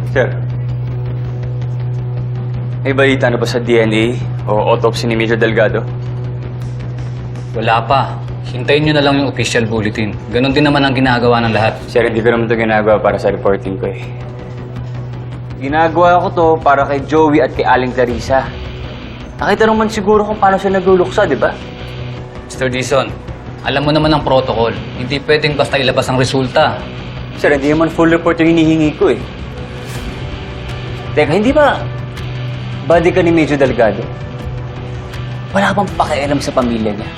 Sir, may balita na ba sa DNA o autopsy ni Major Delgado? Wala pa. Hintayin nyo na lang yung official bulletin. Ganon din naman ang ginagawa ng lahat. Sir, hindi ko naman ito ginagawa para sa reporting ko eh. Ginagawa ko to para kay Joey at kay Aling Clarissa. Nakita naman siguro kung paano siya nagluluksa, di ba? Mr. Dizon, alam mo naman ang protocol. Hindi pwedeng basta ilabas ang resulta. Sir, hindi naman full report yung hinihingi ko eh. Teka, hindi ba buddy ka ni Major Delgado? Wala bang pakialam sa pamilya niya?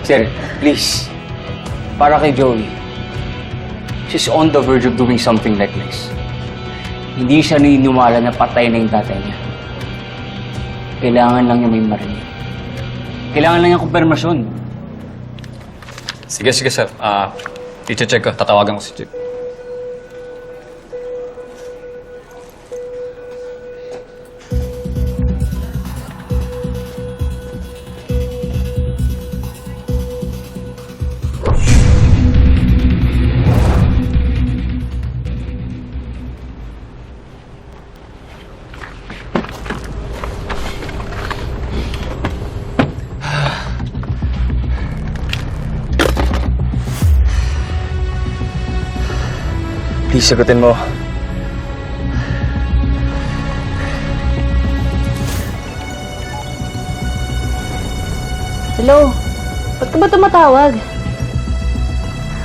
Sir, please. Para kay Joey. She's on the verge of doing something like this. Hindi siya naniniwala na patay na yung tatay niya. Kailangan lang niya may marinig. Kailangan lang niya kumpirmasyon. Sige, sir. I-check ko. Tatawagan ko si Chief. Please, sagutin mo. Hello? Ba't ka ba tumatawag?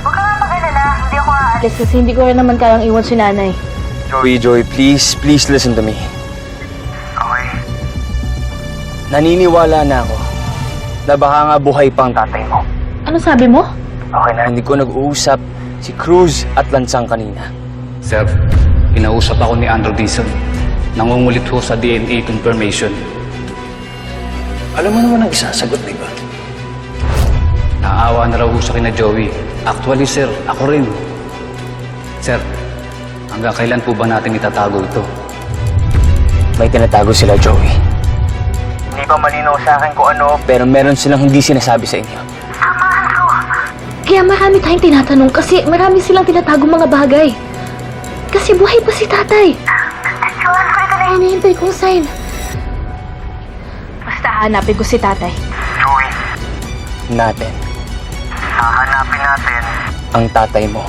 Huwag ka nga mag-alala, hindi ako aalis. Kasi hindi ko rin naman kayang iwan si nanay. Joey, please listen to me. Okay. Naniniwala na ako na baka nga buhay pang tatay mo. Ano sabi mo? Okay na, hindi ko nag-uusap si Cruz at Lansang kanina. Sir, kinausap ako ni Andrew Dizon. Nangungulit ho sa DNA confirmation. Alam mo naman ang isasagot, di ba? Naawa na raw ho sa kina Joey. Actually, sir, ako rin. Sir, hanggang kailan po ba natin itatago ito? May tinatago sila, Joey. Hindi pa malinaw sa akin kung ano, pero meron silang hindi sinasabi sa inyo. Kaya marami tayong tinatanong kasi marami silang tinatago mga bagay. Kasi buhay pa si tatay. Joan, ko ito na yun. Hinihintay kong sign. Basta hanapin ko si tatay. Joey, Natin hahanapin natin ang tatay mo.